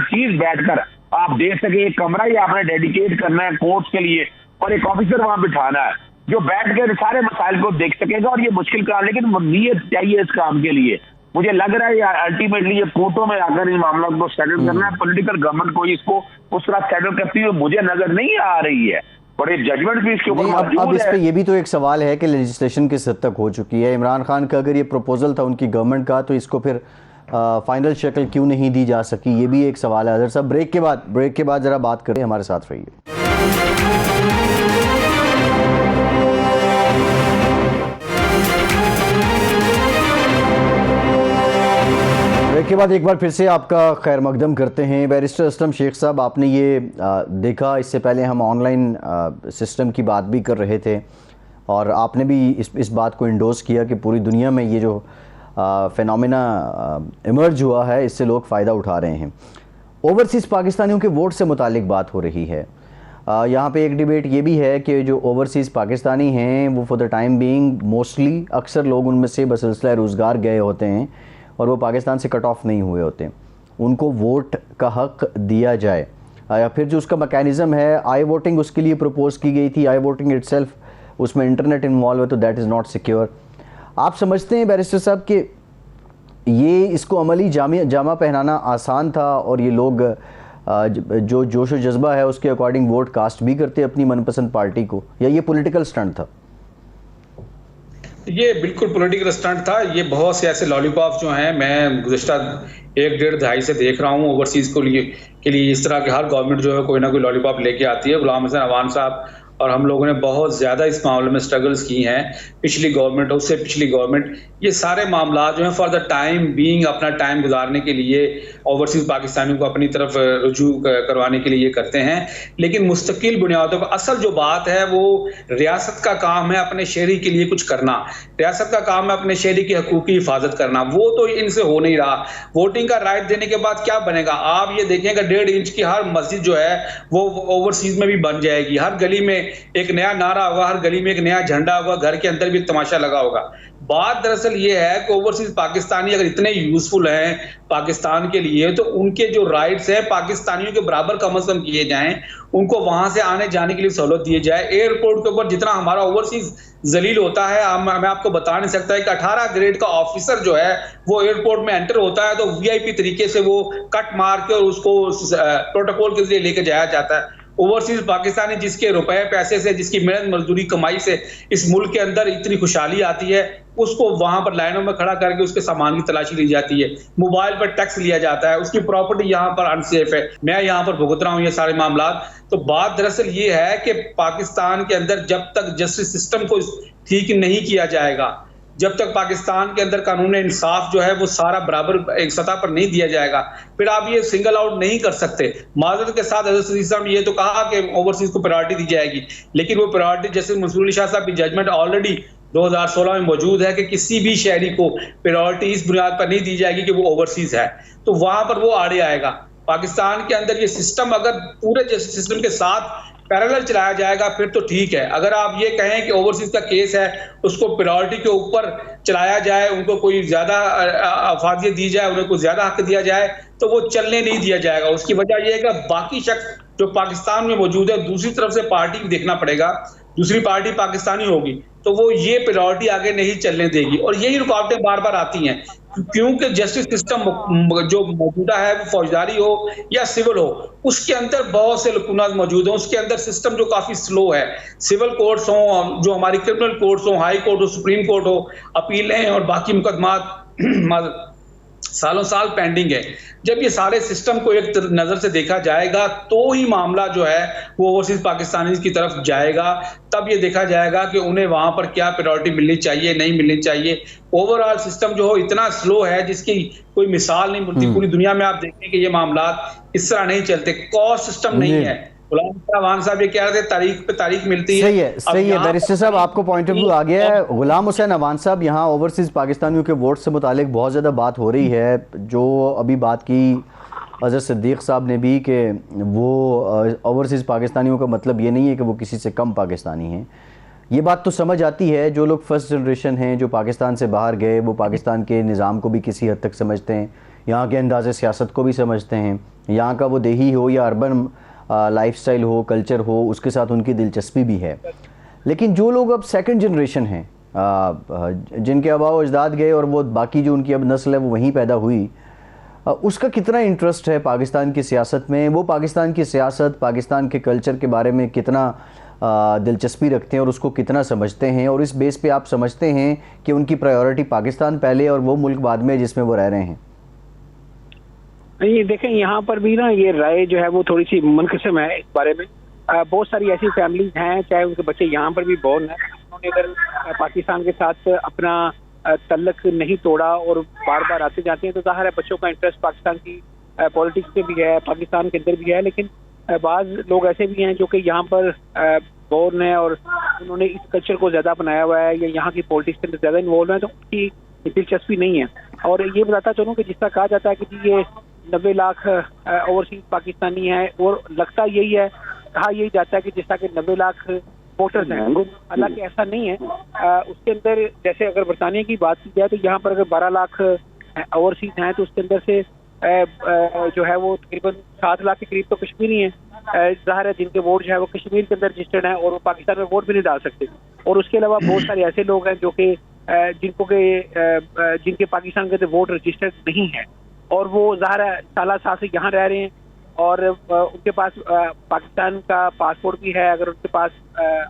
[SPEAKER 3] चीज बैठकर आप देख सके। एक कमरा ही आपने डेडिकेट करना है कोर्ट्स के लिए और एक ऑफिसर वहां बिठाना है जो बैठ कर सारे मसाइल को देख सकेगा। और ये मुश्किल काम, लेकिन नीयत चाहिए इस काम के लिए। मुझे लग रहा है अल्टीमेटली ये कोर्टों में आकर इन मामलों को सेटल करना है। पॉलिटिकल गवर्नमेंट कोई इसको उस तरह सेटल करती हुई मुझे नजर नहीं आ रही है। बड़े जजमेंट भी इसके ऊपर मौजूद
[SPEAKER 1] अब इस
[SPEAKER 3] है।
[SPEAKER 1] पे ये भी तो एक सवाल है कि लेजिस्लेशन किस हद तक हो चुकी है। इमरान खान का अगर ये प्रपोजल था उनकी गवर्नमेंट का, तो इसको फिर फाइनल शक्ल क्यों नहीं दी जा सकी, ये भी एक सवाल है। अदर साहब ब्रेक के बाद जरा बात करें, हमारे साथ रहिए। ब्रेक के बाद एक बार फिर से आपका खैर मकदम करते हैं। बैरिस्टर असलम शेख साहब, आपने ये देखा, इससे पहले हम ऑनलाइन सिस्टम की बात भी कर रहे थे और आपने भी इस बात को इंडोर्स किया कि पूरी दुनिया में ये जो फिनोमेना इमर्ज हुआ है, इससे लोग फ़ायदा उठा रहे हैं। ओवरसीज़ पाकिस्तानियों के वोट से मुतालिक बात हो रही है। यहाँ पे एक डिबेट ये भी है कि जो ओवरसीज़ पाकिस्तानी हैं वो for the time being mostly अक्सर लोग उनमें से बसिलसिला रोज़गार गए होते हैं और वो पाकिस्तान से कट ऑफ नहीं हुए होते, उनको वोट का हक़ दिया जाए। या फिर जो उसका मैकेनिज़्म है आई वोटिंग, उसके लिए प्रपोज़ की गई थी। आई वोटिंग इटसेल्फ, उसमें इंटरनेट इन्वॉल्व है तो दैट इज़ नॉट सिक्योर। आप समझते हैं बैरिस्टर साहब कि ये इसको अमली जामा पहनाना आसान था और ये लोग जो जोश व जज्बा है उसके अकॉर्डिंग वोट कास्ट भी करते अपनी मनपसंद पार्टी को, या ये पॉलिटिकल स्टंट था?
[SPEAKER 4] ये बिल्कुल पॉलिटिकल स्टंट था। ये बहुत से ऐसे लॉलीपॉप जो हैं, मैं गुज़िश्ता 1-1.5 दहाई से देख रहा हूँ ओवरसीज़ के लिए इस तरह के हर गवर्नमेंट जो है कोई ना कोई लॉलीपॉप लेके आती है। गुलाम हसन अवान साहब और हम लोगों ने बहुत ज़्यादा इस मामले में स्ट्रगल्स की हैं, पिछली गवर्नमेंट, उससे पिछली गवर्नमेंट। ये सारे मामला जो हैं फॉर द टाइम बीइंग अपना टाइम गुजारने के लिए ओवरसीज़ पाकिस्तानियों को अपनी तरफ रुजू करवाने के लिए ये करते हैं। लेकिन मुस्तकिल बुनियादों पर असल जो बात है वो रियासत का काम है अपने शहरी के लिए कुछ करना, रियासत का काम है अपने शहरी की हकूक़ की हिफाजत करना। वो तो इनसे हो नहीं रहा। वोटिंग का राइट देने के बाद क्या बनेगा? आप ये देखेंगे 1.5 इंच की हर मस्जिद जो है वो ओवरसीज़ में भी बन जाएगी। हर गली में एक नया नारा होगा, हर गली में एक नया झंडा होगा, घर के अंदर भी तमाशा लगा होगा। बात दरअसल ये है कि ओवरसीज पाकिस्तानी अगर इतने यूजफुल हैं पाकिस्तान के लिए तो उनके जो राइट्स हैं पाकिस्तानियों के बराबर कम से कम किए जाएं, उनको वहां से आने जाने के लिए सहूलत दी जाए। एयरपोर्ट के ऊपर जितना हमारा ओवरसीज जलील होता है, मैं आपको बता नहीं सकता है कि 18 ग्रेड का ऑफिसर जो है वो एयरपोर्ट में एंटर होता है तो वीआईपी तरीके से वो कट मार के और उसको प्रोटोकॉल के जरिए लेके जाया जाता है। ओवरसीज पाकिस्तानी जिसके रुपए पैसे से, जिसकी मेहनत मजदूरी कमाई से इस मुल्क के अंदर इतनी खुशहाली आती है, उसको वहां पर लाइनों में खड़ा करके उसके सामान की तलाशी ली जाती है, मोबाइल पर टैक्स लिया जाता है, उसकी प्रॉपर्टी यहाँ पर अनसेफ है, मैं यहाँ पर भुगत रहा हूँ ये सारे मामला। तो बात दरअसल ये है कि पाकिस्तान के अंदर जब तक जस्टिस सिस्टम को ठीक नहीं किया जाएगा, जब तक पाकिस्तान के अंदर कानून इंसाफ जो है वो सारा बराबर एक सतह पर नहीं दिया जाएगा, फिर आप ये सिंगल आउट नहीं कर सकते। माजरत के साथ ने ये तो कहा कि ओवरसीज को प्रायोरिटी दी जाएगी, लेकिन वो प्रायोरिटी जैसे मंसूर अली शाह साहब की जजमेंट ऑलरेडी 2016 में मौजूद है कि किसी भी शहरी को प्रायोरिटी इस बुनियाद पर नहीं दी जाएगी कि वो ओवरसीज है, तो वहां पर वो आड़े आएगा। पाकिस्तान के अंदर ये सिस्टम अगर पूरे जस्टिस सिस्टम के साथ पैरेलल चलाया जाएगा फिर तो ठीक है। अगर आप ये कहें कि ओवरसीज का केस है उसको प्रायोरिटी के ऊपर चलाया जाए, उनको कोई ज्यादा अफादियत दी जाए, उन्हें कोई ज्यादा हक दिया जाए, तो वो चलने नहीं दिया जाएगा। उसकी वजह यह है कि बाकी शख्स जो पाकिस्तान में मौजूद है, दूसरी तरफ से पार्टी भी देखना पड़ेगा, दूसरी पार्टी पाकिस्तानी होगी तो वो ये प्रायोरिटी आगे नहीं चलने देगी। और यही रुकावटें बार बार आती हैं क्योंकि जस्टिस सिस्टम जो मौजूदा है वो फौजदारी हो या सिविल हो, उसके अंदर बहुत से लकुनात मौजूद हैं। उसके अंदर सिस्टम जो काफी स्लो है, सिविल कोर्ट्स हो, जो हमारी क्रिमिनल कोर्ट्स हो, हाई कोर्ट हो, सुप्रीम कोर्ट हो, अपीलें और बाकी मुकदमात सालों साल पेंडिंग है। जब ये सारे सिस्टम को एक नज़र से देखा जाएगा तो ही मामला जो है वो ओवरसीज पाकिस्तानी की तरफ जाएगा। तब ये देखा जाएगा कि उन्हें वहां पर क्या प्रायोरिटी मिलनी चाहिए, नहीं मिलनी चाहिए। ओवरऑल सिस्टम जो हो इतना स्लो है जिसकी कोई मिसाल नहीं मिलती। पूरी दुनिया में आप देखें कि ये मामला इस तरह नहीं चलते, कॉस्ट सिस्टम नहीं है। गुलाम हुसैन साहब ये कह रहे थे तारीख पे तारीख मिलती है।
[SPEAKER 1] सही है बैरिस्टर साहब, आपको पॉइंट ऑफ व्यू आ गया है। गुलाम हुसैन अवान साहब, यहाँ ओवरसीज़ पाकिस्तानियों के वोट से मुतालिक बहुत ज़्यादा बात हो रही है, जो अभी बात की अज़हर सिद्दीक़ साहब ने भी कि वो ओवरसीज़ पाकिस्तानियों का मतलब ये नहीं है कि वो किसी से कम पाकिस्तानी हैं। ये बात तो समझ आती है, जो लोग फर्स्ट जनरेशन हैं, जो पाकिस्तान से बाहर गए, वो पाकिस्तान के निज़ाम को भी किसी हद तक समझते हैं, यहाँ के अंदाज़े सियासत को भी समझते हैं, यहाँ का वो देही हो या अर्बन लाइफस्टाइल हो, कल्चर हो, उसके साथ उनकी दिलचस्पी भी है। लेकिन जो लोग अब सेकंड जनरेशन हैं, जिनके आबाओ अजदाद गए और वो बाकी जो उनकी अब नस्ल है वो वहीं पैदा हुई, उसका कितना इंटरेस्ट है पाकिस्तान की सियासत में? वो पाकिस्तान की सियासत, पाकिस्तान के कल्चर के बारे में कितना दिलचस्पी रखते हैं और उसको कितना समझते हैं? और इस बेस पे आप समझते हैं कि उनकी प्रायोरिटी पाकिस्तान पहले और वो मुल्क बाद में जिसमें वो रह रहे हैं?
[SPEAKER 2] ये देखें, यहाँ पर भी ना ये राय जो है वो थोड़ी सी मुनक़सिम है इस बारे में। बहुत सारी ऐसी फैमिलीज हैं, चाहे उनके बच्चे यहाँ पर भी बोर्न हैं, उन्होंने अगर पाकिस्तान के साथ अपना तल्लक नहीं तोड़ा और बार बार आते जाते हैं तो ज़ाहिर है बच्चों का इंटरेस्ट पाकिस्तान की पॉलिटिक्स में भी है, पाकिस्तान के अंदर भी है। लेकिन बाज़ लोग ऐसे भी हैं जो कि यहाँ पर बोर्न है और उन्होंने इस कल्चर को ज़्यादा अपनाया हुआ है या यहाँ की पॉलिटिक्स के अंदर ज़्यादा इन्वॉल्व है, तो उनकी दिलचस्पी नहीं है। और ये बताता चलूँ कि जिस तरह कहा जाता है कि जी ये 90 लाख ओवरसीज पाकिस्तानी है, और लगता यही है, कहा यही जाता है कि जिस तरह के 90 लाख वोटर्स हैं, हालांकि ऐसा नहीं है। उसके अंदर जैसे अगर बरतानिया की बात की जाए तो यहाँ पर अगर 12 लाख ओवरसीज हैं तो उसके अंदर से जो है वो तकरीबन 7 लाख के करीब तो कश्मीरी हैं। ज़ाहिर है जिनके वोट जो है वो कश्मीर के अंदर रजिस्टर्ड हैं और वो पाकिस्तान में वोट भी नहीं डाल सकते। और उसके अलावा बहुत सारे ऐसे लोग हैं जो कि जिनके पाकिस्तान के अंदर वोट रजिस्टर्ड नहीं है और वो ज़ाहिर है साल से यहाँ रह रहे हैं और उनके पास पाकिस्तान का पासपोर्ट भी है, अगर उनके पास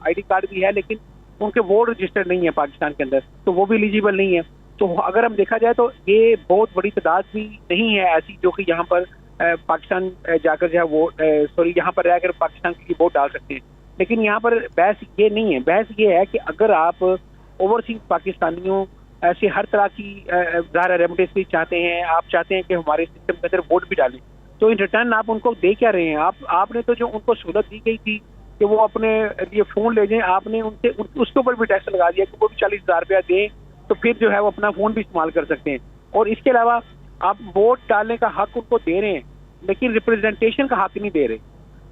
[SPEAKER 2] आईडी कार्ड भी है, लेकिन उनके वोट रजिस्टर्ड नहीं है पाकिस्तान के अंदर, तो वो भी एलिजिबल नहीं है। तो अगर हम देखा जाए तो ये बहुत बड़ी तादाद भी नहीं है ऐसी जो कि यहाँ पर पाकिस्तान जाकर जो है वोट यहाँ पर रहकर पाकिस्तान के लिए वोट डाल सकते हैं। लेकिन यहाँ पर बहस ये नहीं है, बहस ये है कि अगर आप ओवरसीज पाकिस्तानियों ऐसे हर तरह की ज़ाहिर रेमिटेंस भी चाहते हैं, आप चाहते हैं कि हमारे सिस्टम के अंदर वोट भी डालें, तो इन रिटर्न आप उनको दे क्या रहे हैं? आपने तो जो उनको सहूलत दी गई थी कि वो अपने लिए फ़ोन ले जाएं, आपने उनसे उसके ऊपर भी टैक्स लगा दिया कि वो भी 40,000 रुपया दें तो फिर जो है वो अपना फ़ोन भी इस्तेमाल कर सकते हैं। और इसके अलावा आप वोट डालने का हक उनको दे रहे हैं लेकिन रिप्रेजेंटेशन का हक नहीं दे रहे।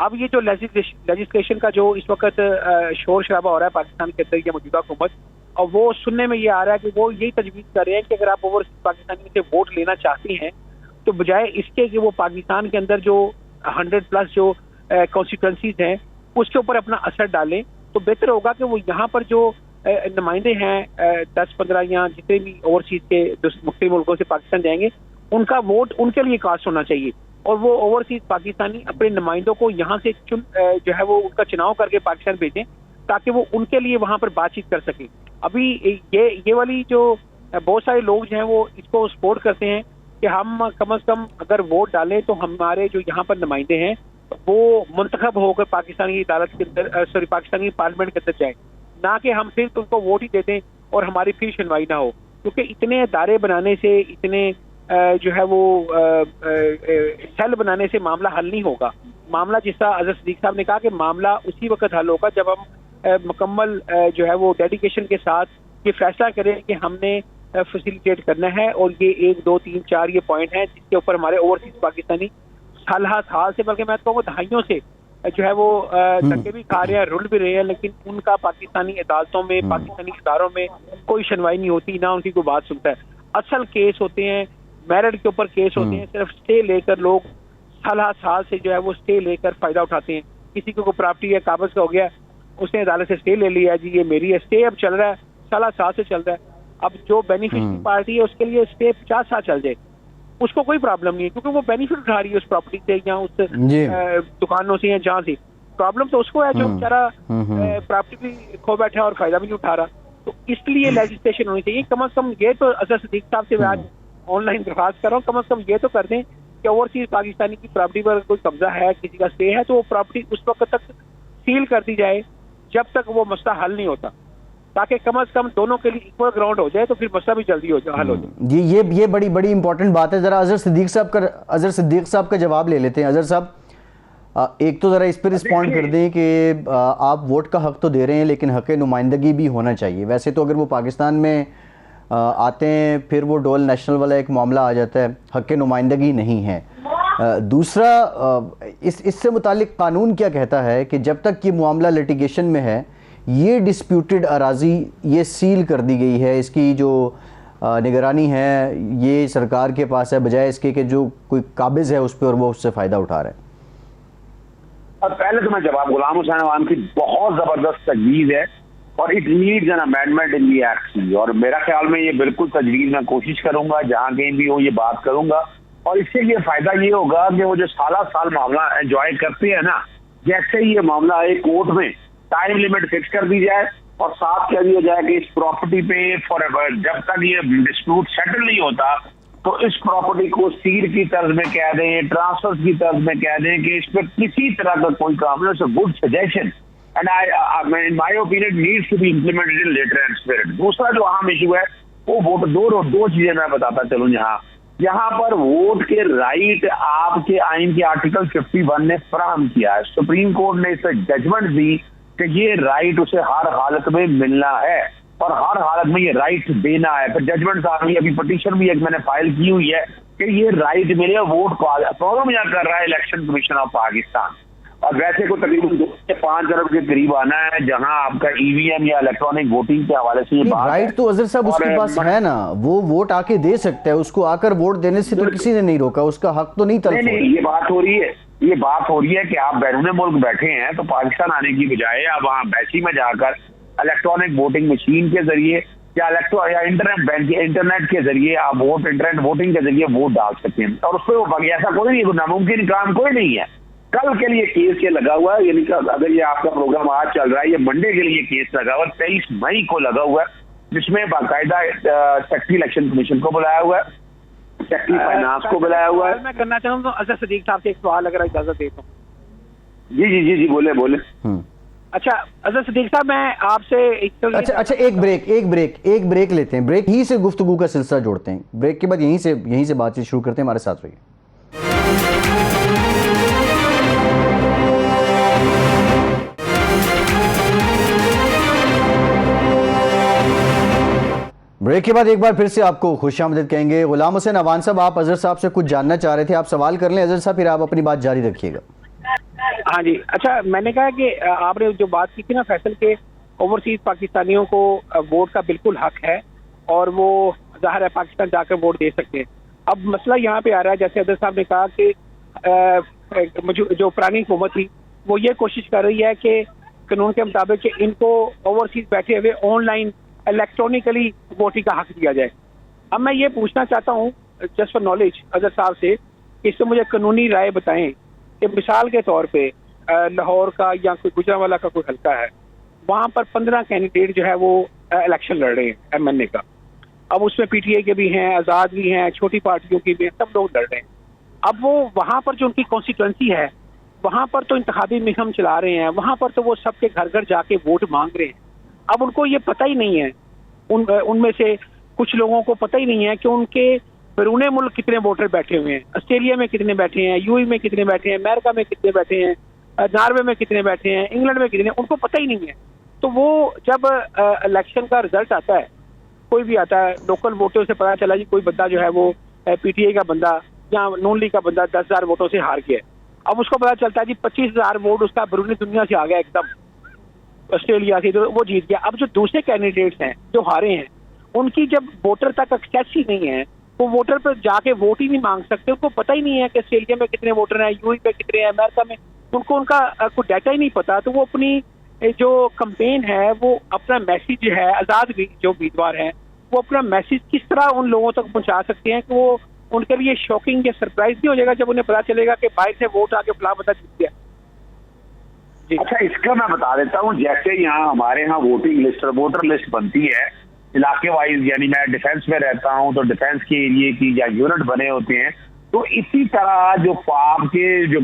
[SPEAKER 2] अब ये जो लेजिस्लेशन का जो इस वक्त शोर शराबा हो रहा है पाकिस्तान के अंदर, ये मौजूदा हुकूमत, और वो सुनने में ये आ रहा है कि वो यही तजवीज़ कर रहे हैं कि अगर आप ओवरसीज पाकिस्तानी से वोट लेना चाहते हैं तो बजाय इसके कि वो पाकिस्तान के अंदर जो 100+ जो कॉन्स्टिट्यूंसीज हैं उसके ऊपर अपना असर डालें, तो बेहतर होगा कि वो यहाँ पर जो नुमाइंदे हैं 10-15 या जितने भी ओवरसीज के मुख्तलिफ मुल्कों से पाकिस्तान जाएंगे, उनका वोट उनके लिए कास्ट होना चाहिए और वो ओवरसीज पाकिस्तानी अपने नुमाइंदों को यहाँ से जो है वो उनका चुनाव करके पाकिस्तान भेजें ताकि वो उनके लिए वहाँ पर बातचीत कर सकें। अभी ये वाली जो बहुत सारे लोग जो हैं वो इसको सपोर्ट करते हैं कि हम कम से कम अगर वोट डालें तो हमारे जो यहाँ पर नुमाइंदे हैं वो मुंतखब होकर पाकिस्तानी अदालत के अंदर पाकिस्तानी पार्लियामेंट के अंदर जाएं, ना कि हम सिर्फ उनको वोट ही दे दें और हमारी फिर सुनवाई ना हो। क्योंकि इतने अदारे बनाने से, इतने जो है वो सेल बनाने से मामला हल नहीं होगा। मामला जिस तरह अज़हर सिद्दीक़ साहब ने कहा कि मामला उसी वक्त हल होगा जब हम मुकम्मल जो है वो डेडिकेशन के साथ ये फैसला करें कि हमने फैसिलिटेट करना है और ये 1, 2, 3, 4 ये पॉइंट हैं जिसके ऊपर हमारे ओवरसीज पाकिस्तानी साल से, बल्कि मैं तो कहूँगा दहाइयों से जो है वो धक्के भी खा रहे हैं, रुल भी रहे हैं, लेकिन उनका पाकिस्तानी अदालतों में, पाकिस्तानी इदारों में कोई सुनवाई नहीं होती, ना उनकी कोई बात सुनता है। असल केस होते हैं, मेरिट के ऊपर केस होते हैं, सिर्फ स्टे लेकर लोग साल से जो है वो स्टे लेकर फायदा उठाते हैं। किसी को प्रॉपर्टी या कागज का हो गया, उसने अदालत से स्टे ले लिया, जी ये मेरी है, स्टे अब चल रहा है, साल से चल रहा है। अब जो बेनिफिशियरी पार्टी है उसके लिए स्टे 50 साल चल जाए, उसको कोई प्रॉब्लम नहीं है क्योंकि वो बेनिफिट उठा रही है उस प्रॉपर्टी से या उस दुकानों से या जहाँ से। प्रॉब्लम तो उसको है जो बेचारा प्रॉपर्टी भी खो बैठा है और फायदा भी नहीं उठा रहा। तो इसलिए लेजिस्लेशन होनी चाहिए। कम से कम ये तो अज़हर सिद्दीक़ साहब से आज ऑनलाइन दरखास्त कर रहा हूँ, कम से कम ये तो कर दें कि ओवरसीज पाकिस्तानी की प्रॉपर्टी पर कोई कब्जा है, किसी का स्टे है, तो वो प्रॉपर्टी उस वक्त तक सील कर दी जाए जब तक वो मसला हल नहीं होता, ताकि कम से कम दोनों के लिए इक्वल ग्राउंड हो जाए, तो फिर मसला भी जल्दी हो जाए, हल हो जाए।
[SPEAKER 1] ये बड़ी इंपॉर्टेंट बात है। जरा अजहर सिद्दीक साहब का जवाब ले लेते हैं। अजहर साहब, एक तो ज़रा इस पर रिस्पॉन्ड कर दें कि आप वोट का हक़ तो दे रहे हैं, लेकिन हक़ नुमाइंदगी भी होना चाहिए। वैसे तो अगर वो पाकिस्तान में आते हैं फिर वो डोल नेशनल वाला एक मामला आ जाता है, हक़ नुमाइंदगी नहीं है। दूसरा, इससे मुतालिक कानून क्या कहता है कि जब तक ये मामला लिटिगेशन में है, ये डिस्प्यूटेड अराज़ी ये सील कर दी गई है, इसकी जो निगरानी है ये सरकार के पास है, बजाय इसके कि जो कोई काबिज़ है उस पर और वो उससे फ़ायदा उठा रहा है।
[SPEAKER 3] अब पहले तो मैं जवाब गुलाम हुसैन अवान की बहुत जबरदस्त तजवीज़ है और it needs an amendment in the act, और मेरा ख्याल में ये बिल्कुल तजवीज़ मैं कोशिश करूंगा जहां कहीं भी हो ये बात करूंगा, और इससे ये फायदा ये होगा कि वो जो साल मामला एंजॉय करते हैं ना, जैसे ही ये मामला एक कोर्ट में टाइम लिमिट फिक्स कर दी जाए और साथ कह दिया जाए कि इस प्रॉपर्टी पे फॉरएवर जब तक ये डिस्प्यूट सेटल नहीं होता तो इस प्रॉपर्टी को सील की तर्ज में कह दें, ट्रांसफर की तर्ज में कह दें कि इस पर किसी तरह का कोई काम नहीं। Good suggestion and in my opinion needs to be implemented in letter and spirit. दूसरा जो अहम इशू है वो वोट, दो चीजें मैं बताता चलूं। यहाँ पर वोट के राइट आपके आइन के आर्टिकल 51 ने फराहम किया है। सुप्रीम कोर्ट ने इसे जजमेंट दी कि ये राइट उसे हर हालत में मिलना है और हर हालत में ये राइट देना है। फिर जजमेंट आ गई, अभी पटिशन भी एक मैंने फाइल की हुई है कि ये राइट मिले। वोट प्रॉब्लम यहाँ कर रहा है इलेक्शन कमीशन ऑफ पाकिस्तान, और वैसे को तकरीबन 2 से 5 अरब के करीब आना है जहां आपका ईवीएम या इलेक्ट्रॉनिक वोटिंग के हवाले से ये बात
[SPEAKER 1] राइट तो अजहर साहब उसके पास है ना, वो वोट आके दे सकता है, उसको आकर वोट देने से तो किसी ने नहीं रोका, उसका हक तो नहीं तलब।
[SPEAKER 3] नहीं, ये बात हो रही है कि आप बैरून मुल्क बैठे हैं तो पाकिस्तान आने की बजाय आप वहाँ बैसी में जाकर इलेक्ट्रॉनिक वोटिंग मशीन के जरिए या इंटरनेट के जरिए आप इंटरनेट वोटिंग के जरिए वोट डाल सकते हैं, और उस पर ऐसा कोई नहीं, नामुमकिन काम कोई नहीं है। कल के लिए केस ये लगा हुआ है, यानी अगर ये आपका प्रोग्राम आज चल रहा है, ये मंडे के लिए केस लगा हुआ है, 23 मई को लगा हुआ है, जिसमें बाकायदा सेक्रेटरी इलेक्शन कमीशन को बुलाया हुआ है, सेक्रेटरी फाइनेंस को बुलाया हुआ है।
[SPEAKER 2] मैं करना चाहूँ तो अजहर सिद्दीक साहब से एक सवाल अगर इजाजत देता हूँ।
[SPEAKER 3] जी बोले।
[SPEAKER 2] अच्छा अजहर सिद्दीक साहब, मैं आपसे
[SPEAKER 1] अच्छा एक ब्रेक लेते हैं, ब्रेक ही से गुफ्तगू का सिलसिला जोड़ते हैं, ब्रेक के बाद यहीं से बातचीत शुरू करते हैं। हमारे साथ रहिए। ब्रेक के बाद एक बार फिर से आपको खुशामदीद कहेंगे। गुलाम हुसैन अवान साहब, आप अजहर साहब से कुछ जानना चाह रहे थे, आप सवाल कर लें अजहर साहब, फिर आप अपनी बात जारी रखिएगा।
[SPEAKER 2] हाँ जी, अच्छा मैंने कहा कि आपने जो बात की थी ना फैसल के, ओवरसीज पाकिस्तानियों को वोट का बिल्कुल हक है और वो जाहिर है पाकिस्तान जाकर वोट दे सकते हैं। अब मसला यहाँ पे आ रहा है, जैसे अजहर साहब ने कहा कि जो पुरानी हुकूमत थी वो ये कोशिश कर रही है कि कानून के मुताबिक कि इनको ओवरसीज बैठे हुए ऑनलाइन इलेक्ट्रॉनिकली वोटिंग का हक दिया जाए। अब मैं ये पूछना चाहता हूँ जस्ट फॉर नॉलेज अजहर साहब से, इससे मुझे कानूनी राय बताएं कि मिसाल के तौर पे लाहौर का या कोई गुजरांवाला का कोई हल्का है, वहाँ पर 15 कैंडिडेट जो है वो इलेक्शन लड़ रहे हैं एमएनए का। अब उसमें पीटीआई के भी हैं, आज़ाद भी हैं, छोटी पार्टियों की भी हैं, सब लोग लड़ रहे हैं। अब वो वहाँ पर जो उनकी कॉन्स्टिट्यूंसी है वहाँ पर तो इंतखाबी मुहिम चला रहे हैं, वहाँ पर तो वो सबके घर घर जाके वोट मांग रहे हैं। अब उनको ये पता ही नहीं है, उनमें से कुछ लोगों को पता ही नहीं है कि उनके बैरून मुल्क कितने वोटर बैठे हुए हैं, ऑस्ट्रेलिया में कितने बैठे हैं, यूएई में कितने बैठे हैं, अमेरिका में कितने बैठे हैं, नॉर्वे में कितने बैठे हैं, इंग्लैंड में कितने, उनको पता ही नहीं है। तो वो जब इलेक्शन का रिजल्ट आता है, कोई भी आता है, लोकल वोटों से पता चला जी कोई बंदा जो है वो पीटीआई का बंदा या नून लीग का बंदा 10,000 वोटों से हार गया। अब उसको पता चलता है जी 25,000 वोट उसका बैरून दुनिया से आ गया, एकदम ऑस्ट्रेलिया से, तो वो जीत गया। अब जो दूसरे कैंडिडेट्स हैं जो हारे हैं, उनकी जब वोटर तक एक्सेस ही नहीं है, वो वोटर पर जाके वोट ही नहीं मांग सकते, उनको पता ही नहीं है कि ऑस्ट्रेलिया में कितने वोटर हैं, यूएई में कितने हैं, अमेरिका में, उनको उनका कोई डाटा ही नहीं पता। तो वो अपनी जो कैंपेन है वो अपना मैसेज है, आज़ाद भी जो उम्मीदवार हैं वो अपना मैसेज किस तरह उन लोगों तक पहुंचा सकते हैं कि वो उनके लिए शॉकिंग या सरप्राइज नहीं हो जाएगा जब उन्हें पता चलेगा कि बाहर से वोट आके फला बता जीत गया।
[SPEAKER 3] अच्छा, इसका मैं बता देता हूँ। जैसे यहाँ हमारे यहाँ वोटिंग लिस्ट और वोटर लिस्ट बनती है इलाके वाइज, यानी मैं डिफेंस में रहता हूं तो डिफेंस के एरिए की या यूनिट बने होते हैं। तो इसी तरह जो पाप के जो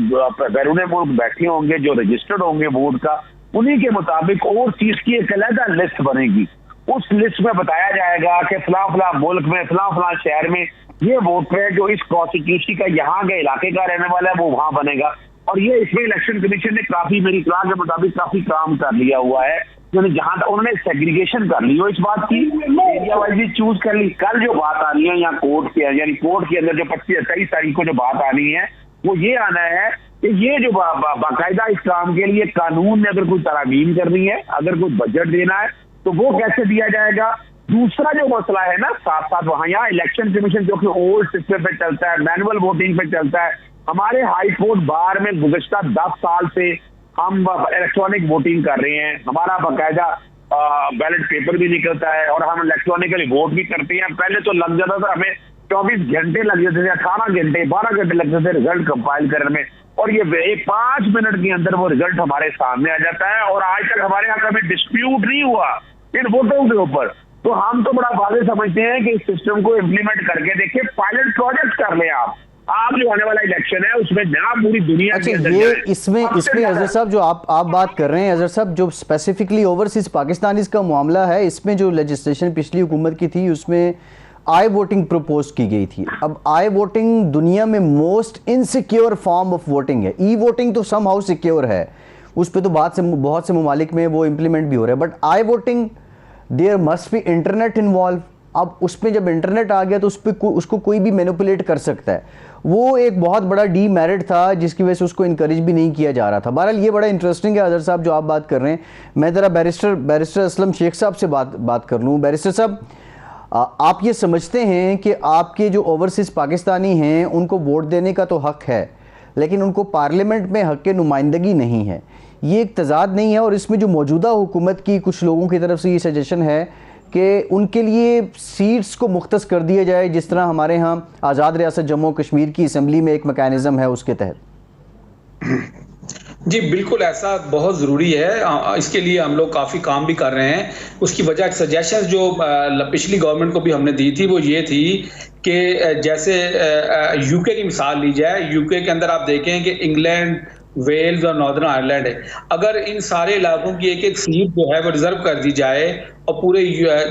[SPEAKER 3] बैरून मुल्क बैठे होंगे, जो रजिस्टर्ड होंगे बोर्ड का, उन्हीं के मुताबिक ओवरसीज की एक अलग लिस्ट बनेगी। उस लिस्ट में बताया जाएगा कि फला फला मुल्क में फला फला शहर में ये वोटर है जो इस कॉन्स्टिट्यूंसी का यहाँ के इलाके का रहने वाला है, वो वहां बनेगा। और ये इसमें इलेक्शन कमीशन ने काफी, मेरी इत्तला के मुताबिक काफी काम कर लिया हुआ है। जहां तक उन्होंने सेग्रीगेशन कर ली हो इस बात की, एरिया वाइज चूज कर ली। कल जो बात आनी है यहाँ कोर्ट के, यानी कोर्ट के अंदर जो 25-28 तारीख को जो बात आनी है, वो ये आना है कि ये जो बाकायदा इस काम के लिए कानून में अगर कोई तरामीम करनी है, अगर कोई बजट देना है, तो वो कैसे दिया जाएगा। दूसरा जो मसला है ना, साथ साथ वहां यहाँ इलेक्शन कमीशन जो कि ओल्ड सिस्टम पे चलता है, मैनुअल वोटिंग पे चलता है। हमारे हाई कोर्ट बार में गुज़श्ता 10 साल से हम इलेक्ट्रॉनिक वोटिंग कर रहे हैं। हमारा बाकायदा बैलेट पेपर भी निकलता है और हम इलेक्ट्रॉनिकली वोट भी करते हैं। पहले तो लग जाता था, हमें 24 घंटे लग जाते थे, 18 घंटे 12 घंटे लगते थे रिजल्ट कंपाइल करने में, और ये 5 मिनट के अंदर वो रिजल्ट हमारे सामने आ जाता है। और आज तक हमारे यहाँ कभी डिस्प्यूट नहीं हुआ इन वोटों के ऊपर। तो हम तो बड़ा वादे समझते हैं कि इस सिस्टम को इम्प्लीमेंट करके देखिए, पायलट प्रोजेक्ट कर लें आप जो आने वाला इलेक्शन है उसमें जहां पूरी दुनिया
[SPEAKER 1] अच्छा, ये इसमें अजहर साहब जो आप बात कर रहे हैं, अजहर साहब जो स्पेसिफिकली ओवरसीज पाकिस्तानीज का मामला है, इसमें जो लेजिस्लेशन पिछली हुकूमत की थी उसमें आई वोटिंग प्रपोज की गई थी। अब आई वोटिंग दुनिया में most insecure form of voting है। ई वोटिंग तो सम हाउ सिक्योर है, उस पर तो बहुत से ममालिक में वो इम्प्लीमेंट भी हो रहा है, but I voting there must be internet involve. अब उसमें जब इंटरनेट आ गया तो उसको कोई भी मैनिपुलेट कर सकता है। वो एक बहुत बड़ा डीमेरिट था जिसकी वजह से उसको इनकरेज भी नहीं किया जा रहा था। बहरहाल ये बड़ा इंटरेस्टिंग है अजहर साहब जो आप बात कर रहे हैं। मैं ज़रा बैरिस्टर असलम शेख साहब से बात कर लूँ। बैरिस्टर साहब, आप ये समझते हैं कि आपके जो ओवरसीज पाकिस्तानी हैं उनको वोट देने का तो हक़ है, लेकिन उनको पार्लियामेंट में हक़ के नुमाइंदगी नहीं है, ये एक तजाद नहीं है? और इसमें जो मौजूदा हुकूमत की कुछ लोगों की तरफ से ये सजेशन है कि उनके लिए सीट्स को मुख्तस कर दिया जाए, जिस तरह हमारे यहाँ आज़ाद रियासत जम्मू कश्मीर की असम्बली में एक मैकेनिज़्म है उसके तहत।
[SPEAKER 4] जी बिल्कुल, ऐसा बहुत ज़रूरी है। इसके लिए हम लोग काफ़ी काम भी कर रहे हैं। उसकी वजह सजेशंस जो पिछली गवर्नमेंट को भी हमने दी थी वो ये थी कि जैसे यूके की मिसाल ली जाए। यूके के अंदर आप देखें कि इंग्लैंड, वेल्स और नॉर्दर्न आयरलैंड है। अगर इन सारे इलाकों की एक एक सीट जो है वो रिजर्व कर दी जाए और पूरे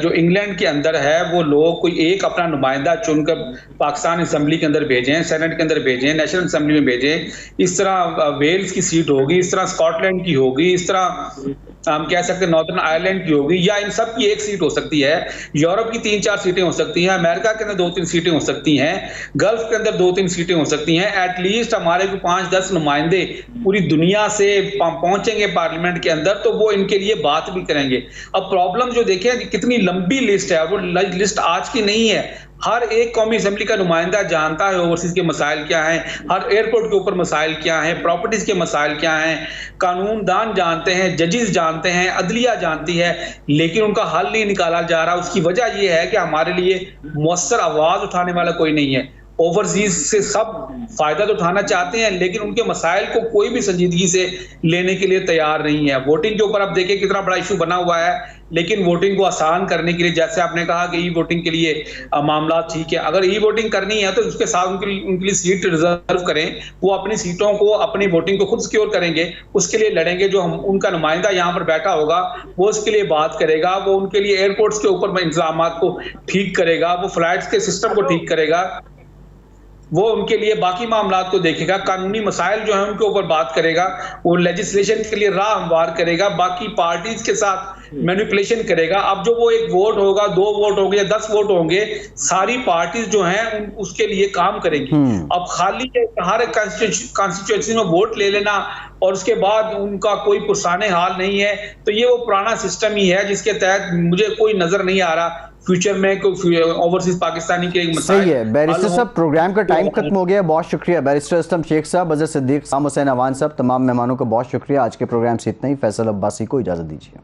[SPEAKER 4] जो इंग्लैंड के अंदर है वो लोग कोई एक अपना नुमाइंदा चुनकर पाकिस्तान असम्बली के अंदर भेजें, सेनेट के अंदर भेजें, नेशनल असम्बली में भेजें, इस तरह वेल्स की सीट होगी, इस तरह स्कॉटलैंड की होगी, इस तरह हम कह सकते हैं नॉर्दर्न आयरलैंड की होगी, या इन सब की एक सीट हो सकती है। यूरोप की 3-4 सीटें हो सकती हैं, अमेरिका के अंदर 2-3 सीटें हो सकती हैं, गल्फ के अंदर 2-3 सीटें हो सकती हैं। एटलीस्ट हमारे को 5-10 नुमाइंदे पूरी दुनिया से पहुंचेंगे पार्लियामेंट के अंदर, तो वो इनके लिए बात भी करेंगे। अब प्रॉब्लम जो देखें कितनी लंबी लिस्ट है, वो लिस्ट आज की नहीं है। हर एक कौमी असेंबली का नुमाइंदा जानता है ओवरसीज के मसाइल क्या हैं, हर एयरपोर्ट के ऊपर मसाइल क्या हैं, प्रॉपर्टीज के मसाइल क्या हैं, कानून दान जानते हैं, जजेस जानते हैं, अदलिया जानती है, लेकिन उनका हल नहीं निकाला जा रहा। उसकी वजह यह है कि हमारे लिए मुअस्सर आवाज उठाने वाला कोई नहीं है। ओवरसीज से सब फायदा तो उठाना चाहते हैं, लेकिन उनके मसाइल को कोई भी संजीदगी से लेने के लिए तैयार नहीं है। वोटिंग के ऊपर आप देखें कितना बड़ा इशू बना हुआ है, लेकिन वोटिंग को आसान करने के लिए, जैसे आपने कहा कि ई वोटिंग के लिए मामला ठीक है, अगर ई वोटिंग करनी है तो उसके साथ उनके लिए सीट रिजर्व करें। वो अपनी सीटों को, अपनी वोटिंग को खुद सिक्योर करेंगे, उसके लिए लड़ेंगे। जो हम उनका नुमाइंदा यहाँ पर बैठा होगा वो उसके लिए बात करेगा, वो उनके लिए एयरपोर्ट्स के ऊपर इंतजाम को ठीक करेगा, वो फ्लाइट्स के सिस्टम को ठीक करेगा, वो उनके लिए बाकी मामलात को देखेगा, कानूनी मसाइल जो है उनके ऊपर बात करेगा, वो लेजिस्लेशन के लिए राह हमवार करेगा, बाकी पार्टीज के साथ मैनिपुलेशन करेगा। अब जो वो एक वोट होगा, 2 वोट होंगे या 10 वोट होंगे, सारी पार्टीज जो हैं उसके लिए काम करेंगी। अब खाली हर कॉन्स्टिट्यूएंसी में वोट ले लेना और उसके बाद उनका कोई पुरसाने हाल नहीं है, तो ये वो पुराना सिस्टम ही है जिसके तहत मुझे कोई नजर नहीं आ रहा फ्यूचर में कोई ओवरसीज पाकिस्तानी के एक मसाइल।
[SPEAKER 1] सही है बैरिस्टर साहब, प्रोग्राम का टाइम खत्म हो गया। बहुत शुक्रिया बैरिस्टर असलम शेख साहब, अजहर सिद्दीक, साम हुसैन अवान साहब, तमाम मेहमानों का बहुत शुक्रिया। आज के प्रोग्राम से इतना ही। फैसल अब्बासी को इजाज़त दीजिए।